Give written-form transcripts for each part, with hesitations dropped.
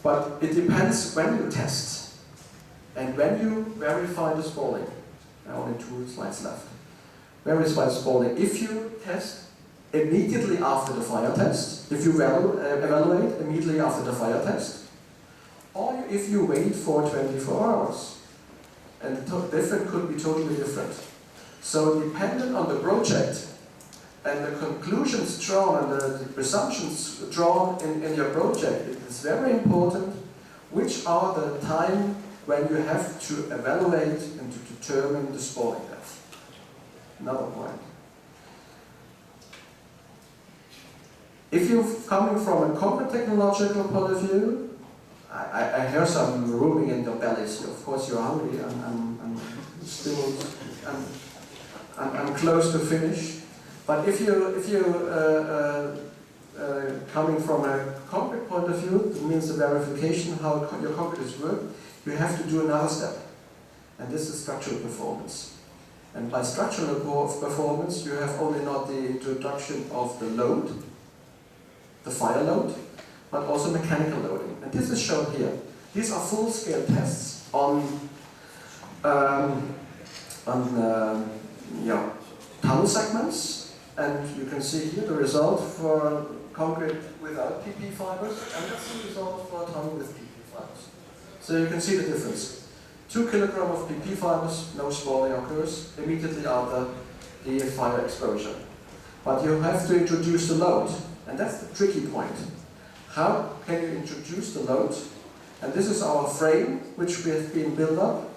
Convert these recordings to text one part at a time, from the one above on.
But it depends when you test and when you verify the spalling. Only 2 slides left. Verify spalling. If you test immediately after the fire test, if you evaluate immediately after the fire test, or if you wait for 24 hours. And the different could be totally different. So dependent on the project and the conclusions drawn and the presumptions drawn in your project, it is very important which are the time when you have to evaluate and to determine the spalling depth. Another point. If you're coming from a concrete technological point of view, I hear some rooming in your bellies. Of course, you're hungry. I'm close to finish. But if you coming from a concrete point of view, it means the verification how your concrete is worked. You have to do another step, and this is structural performance. And by structural performance, you have only not the introduction of the load, the fire load, but also mechanical loading. And this is shown here. These are full-scale tests on tunnel segments, and you can see here the result for concrete without PP fibers, and that's the result for a tunnel with PP fibers. So you can see the difference. 2 kilograms of PP fibers, no spalling occurs immediately after the fire exposure. But you have to introduce the load, and that's the tricky point. How can you introduce the load? And this is our frame, which we have been built up.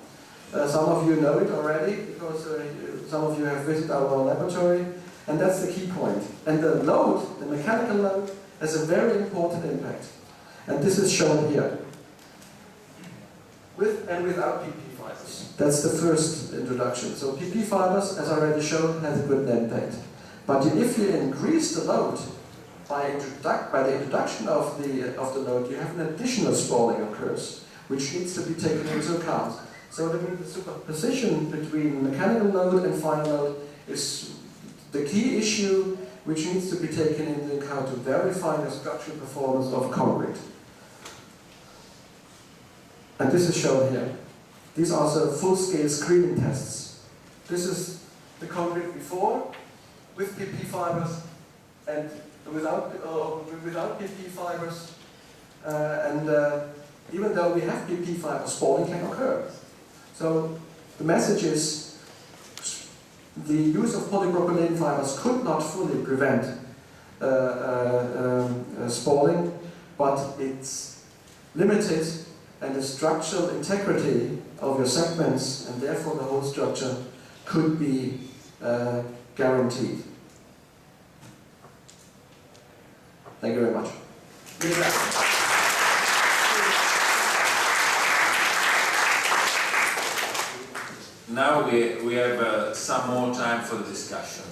Some of you know it already, because some of you have visited our laboratory, and that's the key point. And the load, the mechanical load, has a very important impact. And this is shown here. With and without PP fibers. That's the first introduction. So PP fibers, as already shown, has a good impact. But if you increase the load by the introduction of the load, you have an additional spalling occurs, which needs to be taken into account. So that means the superposition between mechanical load and fire load is the key issue which needs to be taken into account to verify the structural performance of concrete. And this is shown here. These are the full-scale screening tests. This is the concrete before, with PP fibers, and without PP fibers. Even though we have PP fibers, spalling can occur. So the message is the use of polypropylene fibers could not fully prevent spalling, but it's limited, and the structural integrity of your segments, and therefore the whole structure, could be guaranteed. Thank you very much. Now we have some more time for the discussion.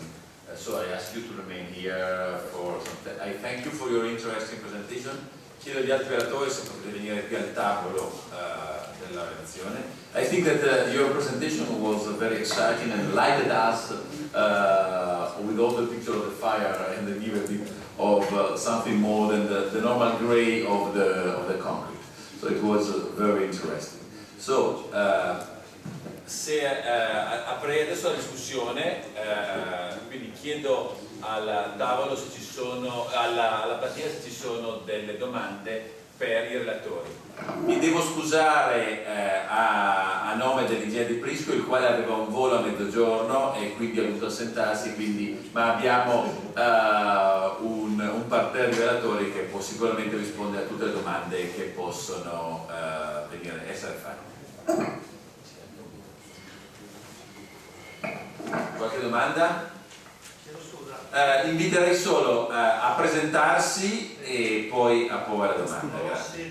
So I ask you to remain here for some time. I thank you for your interesting presentation. Chiedo agli altri relatori se potete venire qui al tavolo della relazione. I think that your presentation was very exciting and lighted us with all the picture of the fire and give a bit of something more than the normal gray of the concrete. So it was very interesting. So aprirei adesso la discussione, quindi chiedo al tavolo se ci sono, alla platea se ci sono delle domande per i relatori. Mi devo scusare a nome dell'ingegnere di Prisco, il quale aveva un volo a mezzogiorno e quindi ha dovuto assentarsi, ma abbiamo un parterre di relatori che può sicuramente rispondere a tutte le domande che possono essere fatte. Qualche domanda? Chiedo scusa. Inviterei solo a presentarsi e poi a porre la domanda. Grazie.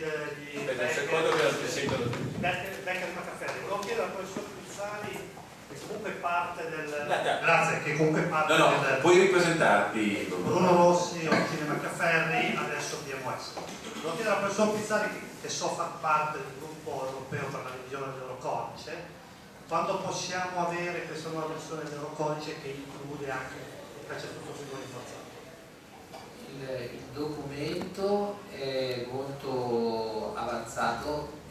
Aspetta un secondo che non ti sentono tutti. Becker Maccaferri. Volevo chiedere al professor Pizzari, che comunque parte del... Grazie, che comunque parte del... Puoi ripresentarti. Bruno Rossi, Ortine Maccaferri, adesso BMS. Volevo chiedere al professor Pizzari, che so far parte del gruppo europeo per la revisione dell'Eurocodice, quando possiamo avere questa nuova versione dell'Eurocodice che include anche il calcio tutto rinforzato? Il documento è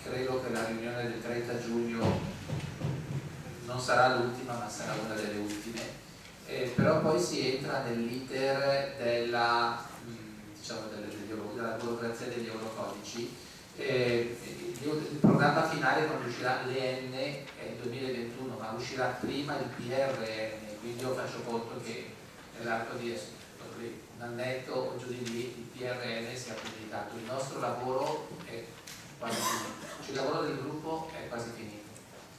credo che la riunione del 30 giugno non sarà l'ultima, ma sarà una delle ultime, però poi si entra nell'iter della, diciamo, della burocrazia degli eurocodici. Il programma finale non uscirà, l'EN è il 2021, ma uscirà prima il PRN, quindi io faccio conto che nell'arco di un annetto o giù di lì il PRN sia pubblicato. Il nostro lavoro è quasi finito, cioè il lavoro del gruppo è quasi finito,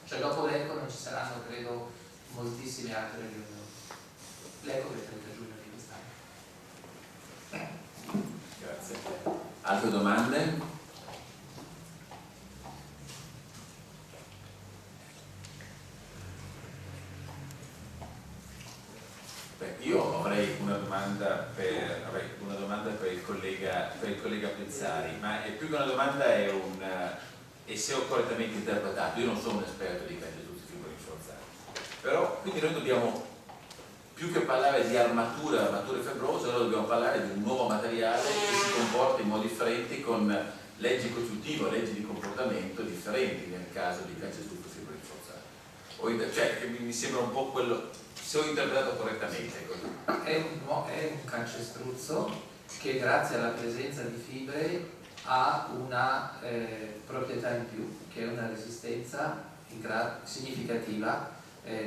cioè dopo l'ECO non ci saranno, credo, moltissime altre riunioni. L'ECO del 30 giugno di quest'anno. Grazie. Altre domande? Io avrei una domanda per il collega Pezzari, ma è più che una domanda, e se ho correttamente interpretato, io non sono un esperto di calcestruzzi fibrorinforzati, però quindi noi dobbiamo, più che parlare di armature fibrose, noi dobbiamo parlare di un nuovo materiale che si comporta in modi differenti, con leggi costruttive o leggi di comportamento differenti nel caso di calcestruzzo fibrorinforzato. Cioè, mi sembra un po' quello, se ho interpretato correttamente. È un calcestruzzo che grazie alla presenza di fibre ha una proprietà in più, che è una resistenza significativa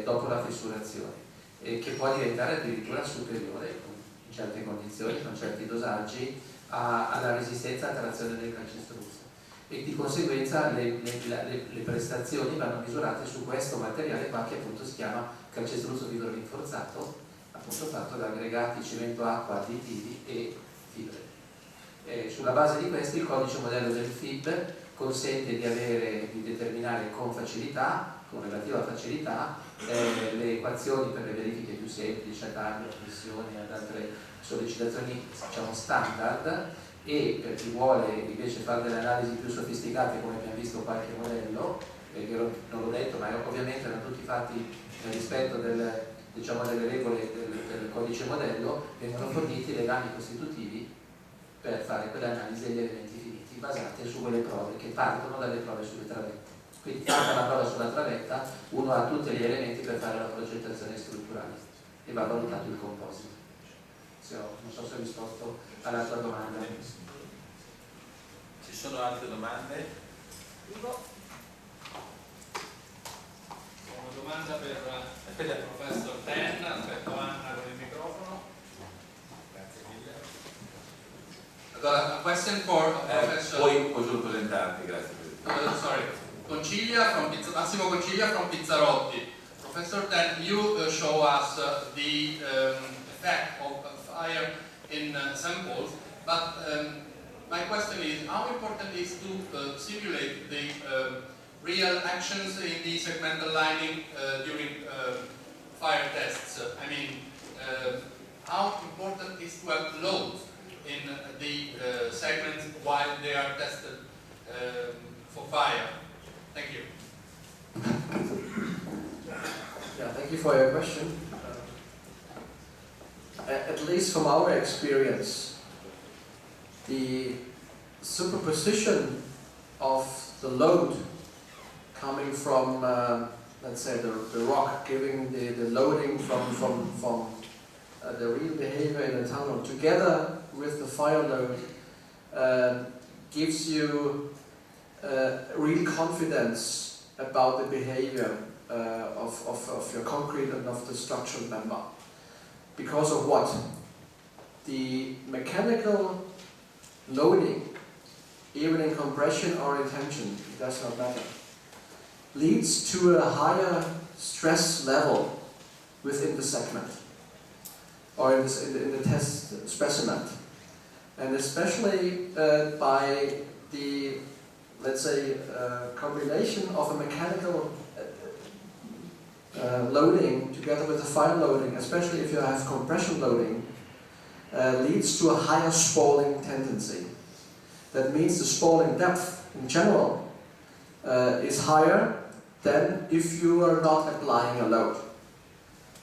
dopo la fissurazione, che può diventare addirittura superiore in certe condizioni, con certi dosaggi, alla resistenza a trazione del calcestruzzo, e di conseguenza le prestazioni vanno misurate su questo materiale qua, che appunto si chiama calcestruzzo fibrorinforzato, appunto fatto da aggregati cemento acqua, additivi e fibre. Sulla base di questo il codice modello del FIB consente di determinare con relativa facilità, le equazioni per le verifiche più semplici, ad aria, pressioni, ad altre sollecitazioni, diciamo, standard, e per chi vuole invece fare delle analisi più sofisticate, come abbiamo visto qualche modello, non l'ho detto, ma ovviamente erano tutti fatti nel rispetto delle regole del codice modello, vengono forniti legami costitutivi per fare quelle analisi degli elementi finiti basate su quelle prove che partono dalle prove sulle travette. Quindi fatta la prova sulla travetta, uno ha tutti gli elementi per fare la progettazione strutturale e va valutato il composito. Non so se ho risposto alla tua domanda. Ci sono altre domande? Una domanda per il professor Ten, aspetto Anna con il microfono. Grazie mille. Allora, a question for Professor. Puoi solo presentarti, grazie. Massimo Concilia from Pizzarotti. Professor Ten, you show us the effect of fire in samples, but my question is, how important is to simulate the real actions in the segmental lining during fire tests? I mean, how important is to have loads in the segments while they are tested for fire? Thank you. Yeah, thank you for your question. At least from our experience, the superposition of the load coming from, let's say, the rock, giving the loading from the real behavior in the tunnel, together with the fire load, gives you real confidence about the behavior of your concrete and of the structural member. Because of what? The mechanical loading, even in compression or in tension, it does not matter, leads to a higher stress level within the segment or in the test specimen, and especially by the, let's say, combination of a mechanical loading together with the fire loading, especially if you have compression loading, leads to a higher spalling tendency. That means the spalling depth in general is higher than if you are not applying a load.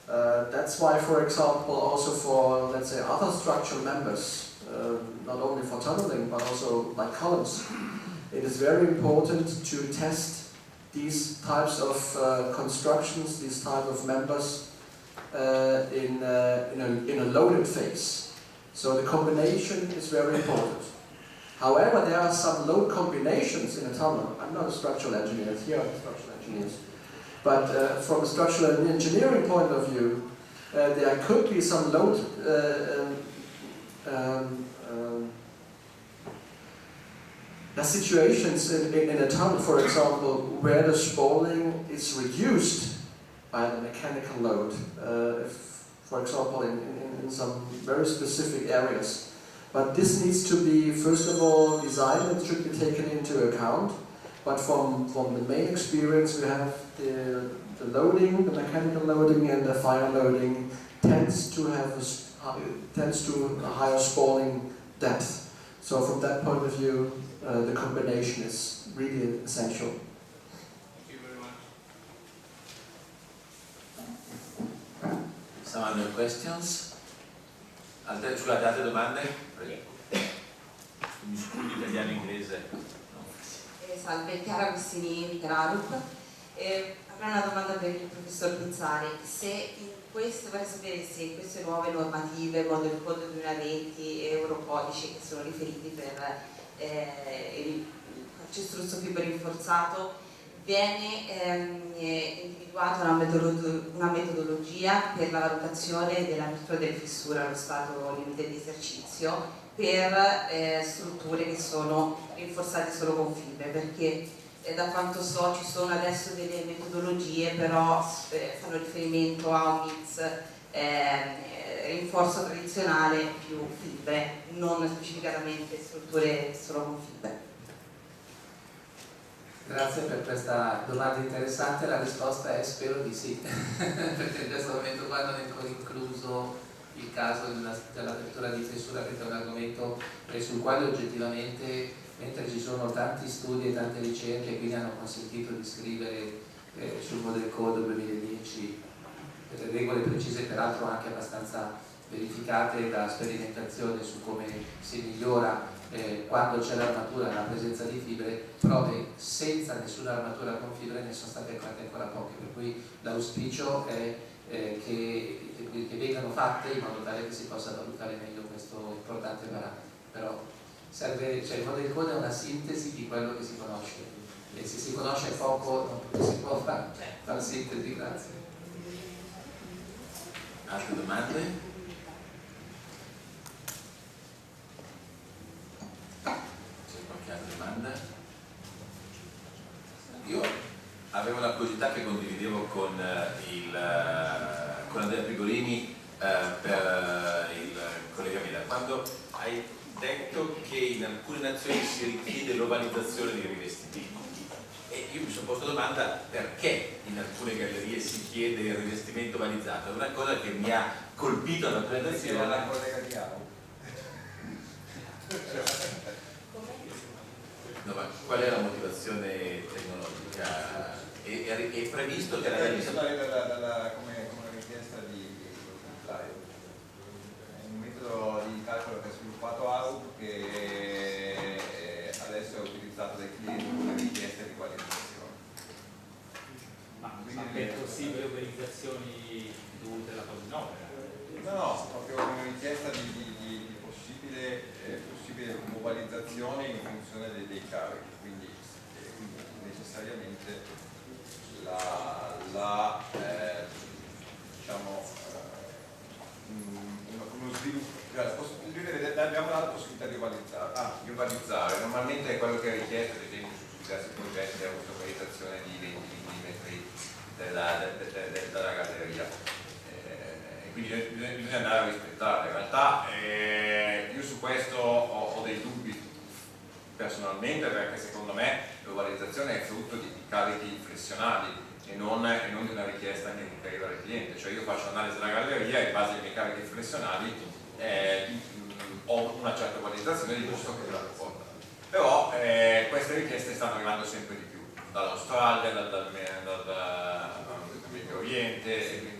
That's why, for example, also for, let's say, other structural members, not only for tunneling but also like columns, it is very important to test these types of constructions, these type of members in a loaded phase. So the combination is very important. However, there are some load combinations in a tunnel. I'm not a structural engineer, here are structural engineers. But from a structural engineering point of view, there could be some load situations in a tunnel, for example, where the spalling is reduced by the mechanical load. For example, in some very specific areas. But this needs to be, first of all, designed and should be taken into account. But from the main experience, we have the loading, the mechanical loading, and the fire loading tends to have a higher spalling depth. So from that point of view, the combination is really essential. Thank you very much. Some other questions? Altre domande? Prego. Mi scusi, italiano e inglese. Salve, Chiara Agostini, Terarup. Avrei una domanda per il professor Pizzari. Vorrei sapere se in queste nuove normative, Model Code 2020 e Eurocodice, che sono riferiti per il calcestruzzo fibo rinforzato, viene individuata una metodologia per la valutazione della virtù delle fessure allo stato limite di esercizio per strutture che sono rinforzate solo con fibre, perché da quanto so ci sono adesso delle metodologie, però fanno riferimento a un mix rinforzo tradizionale più fibre, non specificatamente strutture solo con fibre. Grazie per questa domanda interessante, la risposta è spero di sì, perché in questo momento qua non è ancora incluso il caso dell'apertura di fessura, perché è un argomento sul quale oggettivamente, mentre ci sono tanti studi e tante ricerche che quindi hanno consentito di scrivere sul Model Code 2010 regole precise, peraltro anche abbastanza verificate da sperimentazione su come si migliora quando c'è l'armatura nella presenza di fibre, prove senza nessuna armatura con fibre ne sono state fatte ancora poche, per cui l'auspicio è che vengano fatte in modo tale che si possa valutare meglio questo importante parametro. Però serve, cioè il Model Code è una sintesi di quello che si conosce, e se si conosce poco non si può fare sintesi. Grazie. Altre domande? C'è qualche altra domanda? Io avevo una curiosità che condividevo con Andrea Frigorini per il collega Mela, quando hai detto che in alcune nazioni si richiede l'ovalizzazione dei rivestimenti, e io mi sono posto la domanda perché in alcune gallerie si chiede il rivestimento ovalizzato. È una cosa che mi ha colpito alla presentazione. La collega di Aro. No, ma qual è la motivazione tecnologica? È previsto che la galleria come richiesta di Fly. È un metodo di calcolo che ha sviluppato Aro, che adesso è utilizzato dai clienti come richiesta di qualificazione. Ma per possibili organizzazioni dovute alla polinopera? No, proprio come richiesta di possibile globalizzazione in funzione dei carichi, quindi necessariamente uno sviluppo, abbiamo la possibilità di ovalizzare, normalmente è quello che è richiesto, ad esempio su diversi progetti, è un'organizzazione di 20 mm della galleria. Quindi bisogna andare a rispettare. In realtà io su questo ho dei dubbi personalmente, perché secondo me l'ovalizzazione è frutto di carichi flessionali e non di una richiesta che arriva dal cliente. Cioè io faccio analisi della galleria e in base ai miei carichi flessionali ho una certa ovalizzazione di gusto che la porta. Però queste richieste stanno arrivando sempre di più, dall'Australia, dal Medio Oriente, e quindi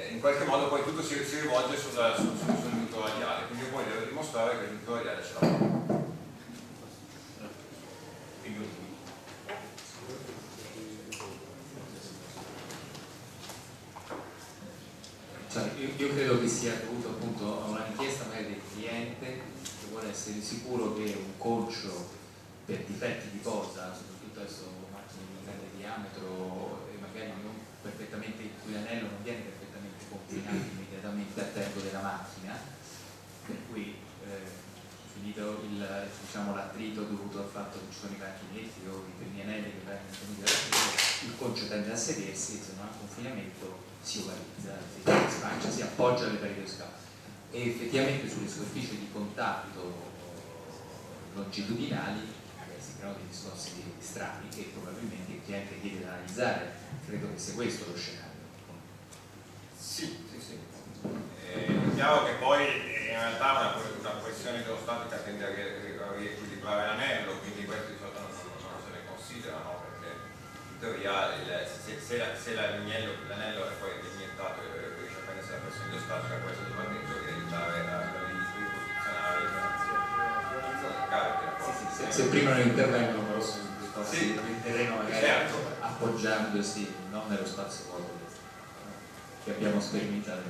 in qualche modo poi tutto si rivolge sull'invito radiale, quindi io poi devo dimostrare che l'invito radiale ce l'ha. io credo che sia dovuto appunto a una richiesta magari del cliente che vuole essere sicuro che un concio per difetti di posa, soprattutto adesso macchine di grande diametro e magari non perfettamente, in cui l'anello non viene perfettamente confinato immediatamente al tempo della macchina, per cui finito diciamo, l'attrito dovuto al fatto che ci sono i macchinetti o i primi anelli che vengono tenuti dall'attrito, il concio tende a sedersi, se non ha confinamento si ovalizza, si spancia, si appoggia alle pareti dello scafo e effettivamente sulle superfici di contatto longitudinali si creano dei discorsi strani che probabilmente il cliente chiede di analizzare. Credo che sia questo lo scenario. Sì. È chiaro che poi in realtà una questione idraulica tende a riequilibrare l'anello, quindi questi di solito non se ne considerano, perché in teoria se l'anello è poi iniettato e riesce a prendersi la pressione idraulica, questo dovrebbe in teoria aiutare a riposizionare il carico. Se prima non intervengono però sul discorso del terreno magari appoggiandosi non nello spazio vuoto che abbiamo sperimentato.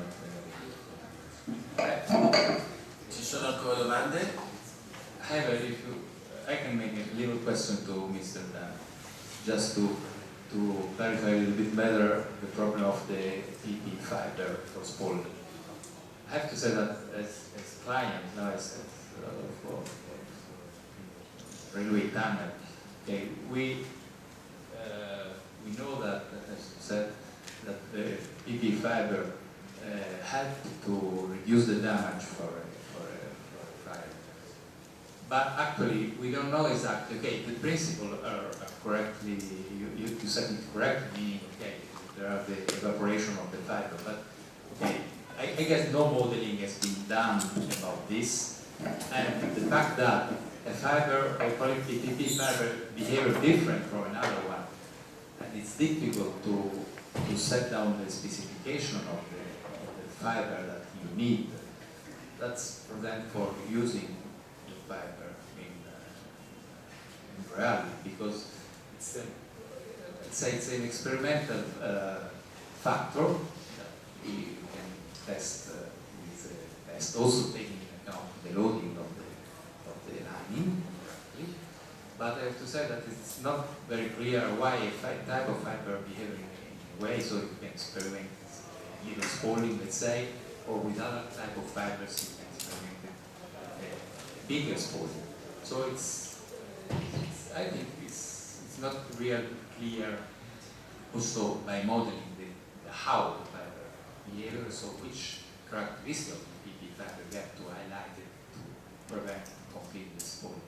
Ci sono ancora domande? I can make a little question to Mr. Dan, just to clarify a little bit better the problem of the PP fiber for spooling. I have to say that as client, now as for railway tunnel, okay, we know that, as you said, that the PP fiber helped to reduce the damage for a fire. But actually, we don't know exactly. Okay, the principle are correctly. You said it correctly, meaning okay, there are the evaporation of the fiber. But okay, I guess no modeling has been done about this, and the fact that a fiber, I call it PP fiber, behaves different from another one, and it's difficult to set down the specification of the fiber that you need. That's for using the fiber in reality, because it's an experimental factor that you can test with a test, also taking into account the loading of the lining. But I have to say that it's not very clear why a type of fiber behaves in a way, so you can experiment little spooling, let's say, or with other type of fibers you can experiment a bigger spooling. So I think it's not really clear also by modeling the how the fiber behaves, so which characteristics of the PP fiber we have to highlight it to prevent complete spooling.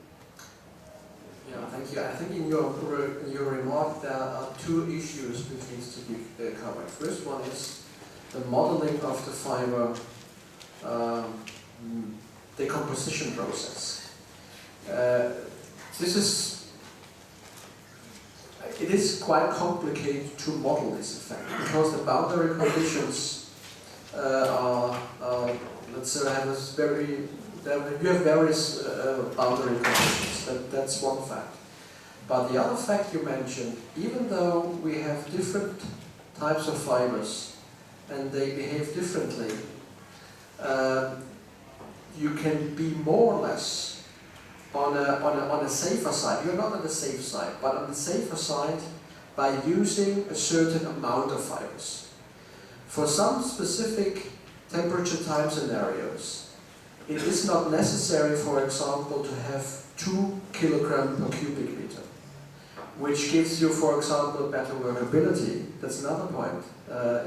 Yeah, thank you. I think in your remark there are two issues which needs to be covered. First one is the modeling of the fiber decomposition process. It is quite complicated to model this effect because the boundary conditions are let's say you have various boundary conditions. That's one fact. But the other fact you mentioned, even though we have different types of fibers and they behave differently, you can be more or less on a safer side. You're not on the safe side, but on the safer side by using a certain amount of fibers. For some specific temperature time scenarios, it is not necessary, for example, to have 2 kilograms per cubic meter, which gives you, for example, better workability. That's another point.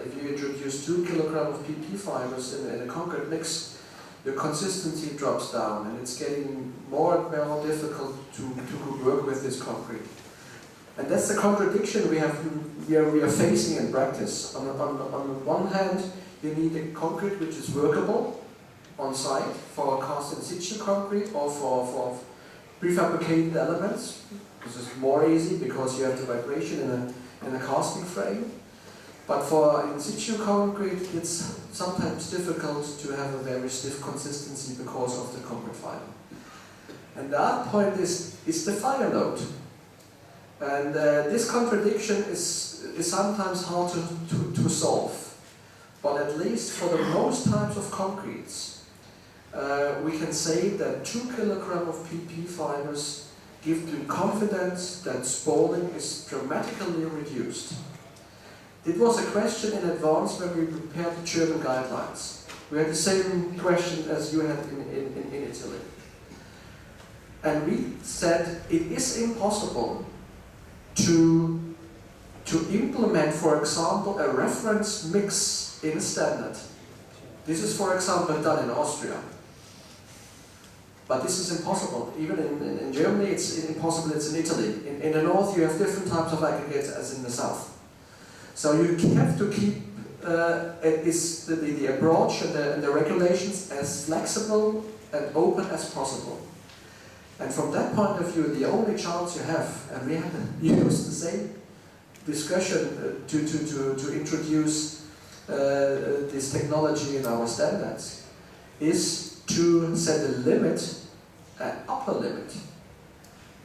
If you introduce 2 kilograms of PP fibers in a concrete mix, the consistency drops down and it's getting more and more difficult to work with this concrete. And that's the contradiction we are facing in practice. On the one hand, you need a concrete which is workable on site for cast in situ concrete or for prefabricated elements. This is more easy because you have the vibration in a casting frame. But for in situ concrete, it's sometimes difficult to have a very stiff consistency because of the concrete fiber. And the other point is the fire load. And this contradiction is sometimes hard to solve. but at least for the most types of concretes, we can say that 2 kilograms of PP fibers give you confidence that spalling is dramatically reduced. It was a question in advance when we prepared the German guidelines. We had the same question as you had in Italy. And we said it is impossible to implement, for example, a reference mix in a standard. This is, for example, done in Austria. But this is impossible. Even in Germany, it's impossible, it's in Italy. In the north, you have different types of aggregates as in the south. So you have to keep the approach and the regulations as flexible and open as possible. And from that point of view, the only chance you have, and we have used the same discussion to introduce this technology in our standards, is to set a limit, an upper limit,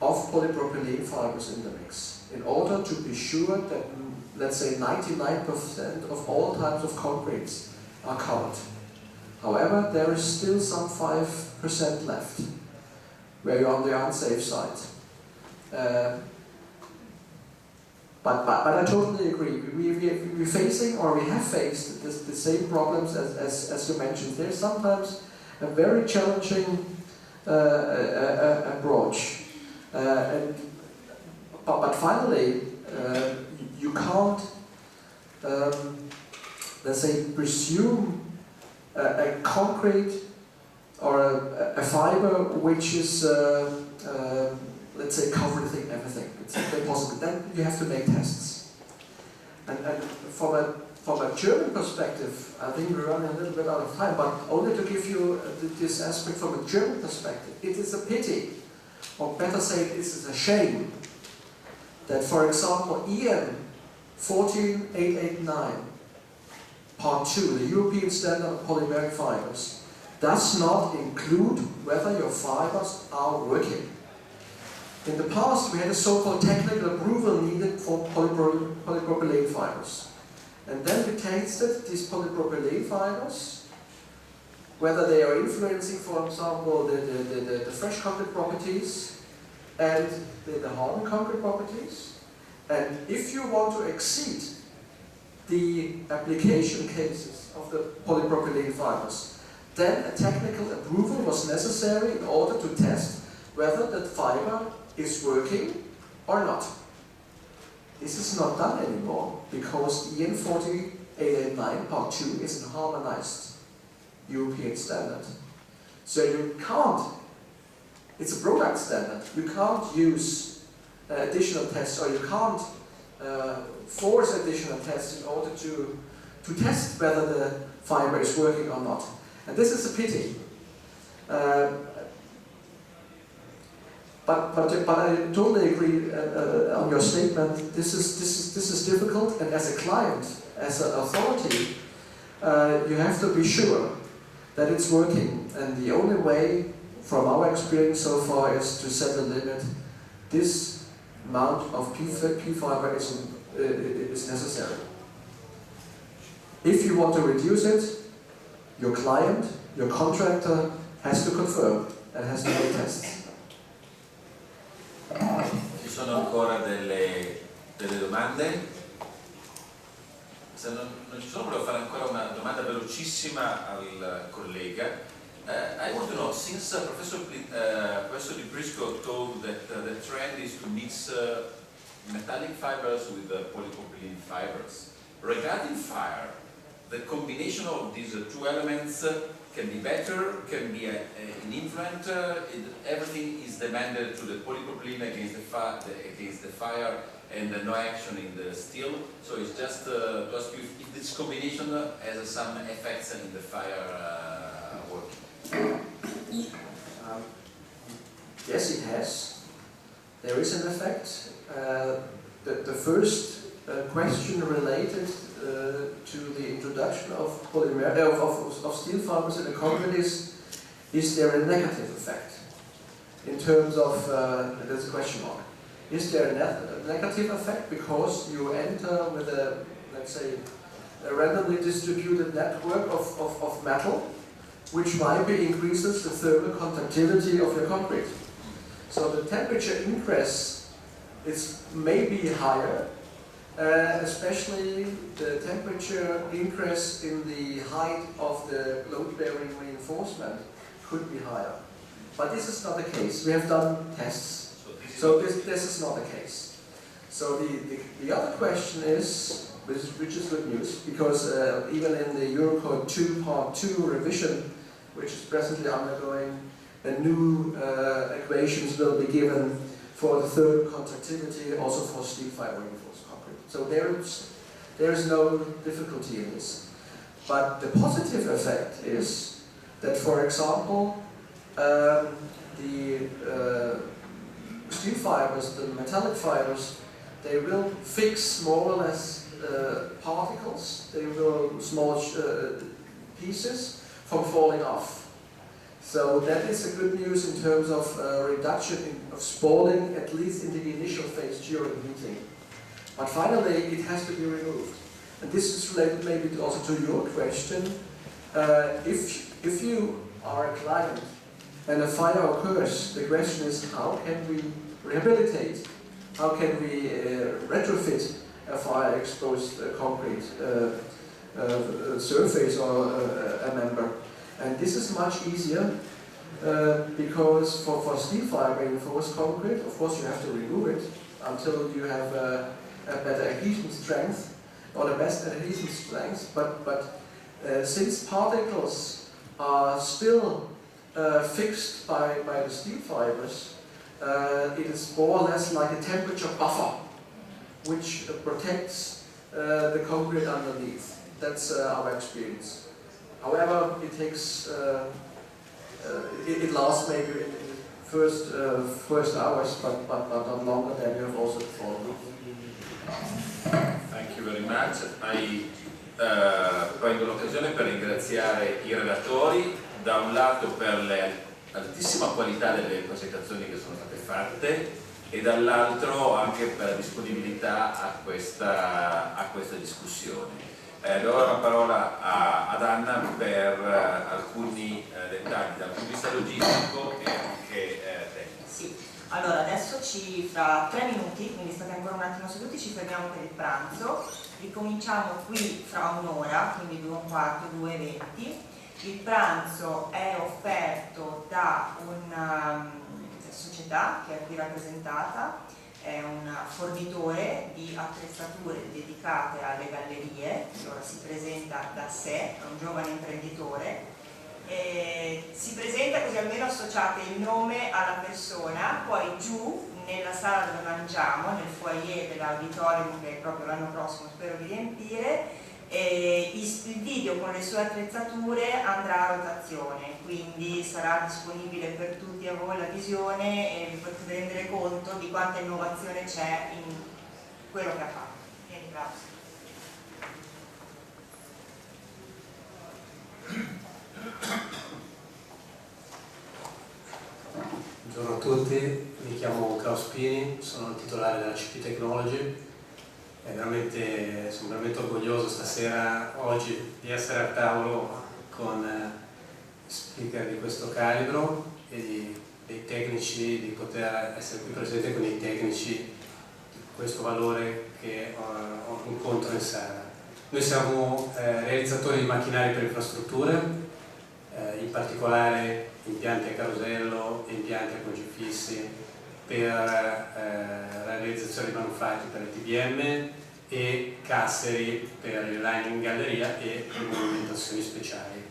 of polypropylene fibers in the mix, in order to be sure that, let's say, 99% of all types of concretes are covered. However, there is still some 5% left, where you're on the unsafe side. But I totally agree. We're facing, or we have faced, the same problems as you mentioned. There's sometimes a very challenging approach. But finally, you can't, let's say, presume a concrete or a fiber which is, let's say, covering everything. It's impossible. Then you have to make tests. And from a German perspective, I think we're running a little bit out of time, but only to give you this aspect from a German perspective, it is a pity, or better say, it is a shame, that, for example, EN 14889, Part 2, the European Standard of Polymeric Fibers, does not include whether your fibers are working. In the past, we had a so-called technical approval needed for polypropylene fibers. And then we tested these polypropylene fibers, whether they are influencing, for example, the fresh concrete properties and the hardened concrete properties. And if you want to exceed the application cases of the polypropylene fibers, then a technical approval was necessary in order to test whether that fiber is working or not. This is not done anymore because EN 14889 Part 2 is a harmonized European standard. So you can't, it's a product standard, you can't use additional tests, or you can't force additional tests in order to test whether the fiber is working or not. And this is a pity. But I totally agree on your statement. This is difficult, and as a client, as an authority, you have to be sure that it's working. And the only way, from our experience so far, is to set a limit. This amount of P fiber is necessary. If you want to reduce it, your client, your contractor, has to confirm and has to make tests. Ci sono ancora delle domande? Se non ci sono, volevo fare ancora una domanda velocissima al collega. I want to know, since Professor Di Prisco told that the trend is to mix metallic fibers with polypropylene fibers, regarding fire, the combination of these two elements can be better, can be an influent, everything is demanded to the polypropylene against the fire and no action in the steel. So it's just to ask you if this combination has some effects in the fire working. Yes, it has. There is an effect. The first question related to the introduction of of steel fibers in the concrete is there a negative effect in terms of there's a question mark. Is there a negative effect because you enter with a, let's say, a randomly distributed network of metal, which might be increases the thermal conductivity of your concrete. So the temperature increase is maybe higher, especially the temperature increase in the height of the load-bearing reinforcement could be higher. But this is not the case. We have done tests. So this is not the case. So the other question is, which is good news, because even in the Eurocode 2 Part 2 revision, which is presently undergoing, the new equations will be given for the thermal conductivity, also for steel fiber reinforced concrete. So there is no difficulty in this. But the positive effect is that, for example, the steel fibers, the metallic fibers, they will fix more or less particles, they will small pieces from falling off. So that is a good news in terms of reduction of spalling, at least in the initial phase during heating. But finally, it has to be removed. And this is related maybe also to your question. If you are a client and a fire occurs, the question is, how can we rehabilitate? How can we retrofit a fire-exposed concrete surface or a member? And this is much easier because for steel fiber reinforced concrete, of course you have to remove it until you have a better adhesion strength or the best adhesion strength. But since particles are still fixed by the steel fibers, it is more or less like a temperature buffer which protects the concrete underneath. That's our experience. However, it takes, it lasts maybe in the first hours, but not longer than you have also before. Thank you very much. Prendo l'occasione per ringraziare i relatori, da un lato per l'altissima qualità delle presentazioni che sono state fatte e dall'altro anche per la disponibilità a questa discussione. Do la parola ad Anna per alcuni dettagli dal punto di vista logistico e anche tecnico. Sì, allora adesso fra 3 minuti, quindi state ancora un attimo seduti, ci fermiamo per il pranzo, ricominciamo qui fra un'ora, quindi 2:15, 2:20. Il pranzo è offerto da una società che è qui rappresentata, è un fornitore di attrezzature dedicate alle gallerie, allora si presenta da sé, è un giovane imprenditore, si presenta così almeno associate il nome alla persona, poi giù nella sala dove mangiamo, nel foyer dell'auditorium che proprio l'anno prossimo spero di riempire, il video con le sue attrezzature andrà a rotazione, quindi sarà disponibile per tutti a voi la visione e vi potete rendere conto di quanta innovazione c'è in quello che ha fatto. Vieni, grazie. Buongiorno a tutti, mi chiamo Klaus Pini, sono il titolare della CP Technology. Sono veramente orgoglioso stasera, oggi, di essere a tavolo con speaker di questo calibro e dei tecnici, di poter essere qui presente con i tecnici di questo valore che incontro in sala. Noi siamo realizzatori di macchinari per infrastrutture, in particolare impianti a carosello e impianti a crocifissi per la realizzazione di manufatti per il TBM e casseri per il lining in galleria e le movimentazioni speciali.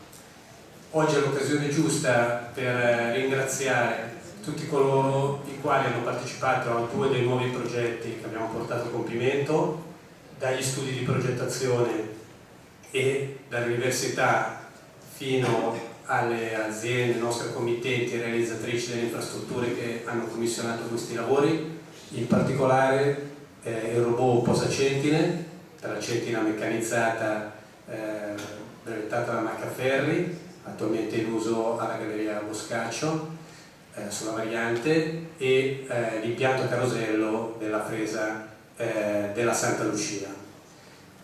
Oggi è l'occasione giusta per ringraziare tutti coloro i quali hanno partecipato a 2 dei nuovi progetti che abbiamo portato a compimento, dagli studi di progettazione e dall'università fino alle aziende, nostre committenti e realizzatrici delle infrastrutture che hanno commissionato questi lavori, in particolare il robot posacentine per la centina meccanizzata brevettata da Maccaferri, attualmente in uso alla Galleria Boscaccio sulla variante, e l'impianto a carosello della fresa della Santa Lucia.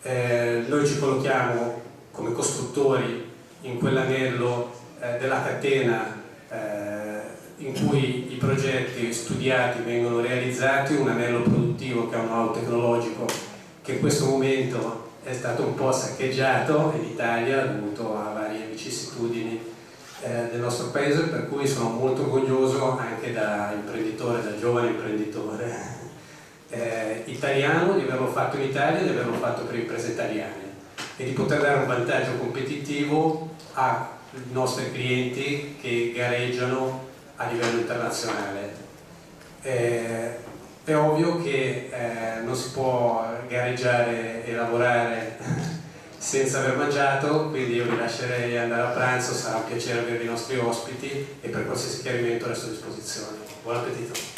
Noi ci collochiamo come costruttori in quell'anello della catena in cui i progetti studiati vengono realizzati, un anello produttivo che è un know-how tecnologico che in questo momento è stato un po' saccheggiato in Italia dovuto a varie vicissitudini del nostro paese, per cui sono molto orgoglioso anche da imprenditore, da giovane imprenditore italiano, di averlo fatto in Italia, di averlo fatto per imprese italiane e di poter dare un vantaggio competitivo ai nostri clienti che gareggiano a livello internazionale. È ovvio che non si può gareggiare e lavorare senza aver mangiato, quindi io vi lascerei andare a pranzo, sarà un piacere avere i nostri ospiti e per qualsiasi chiarimento resto a disposizione. Buon appetito!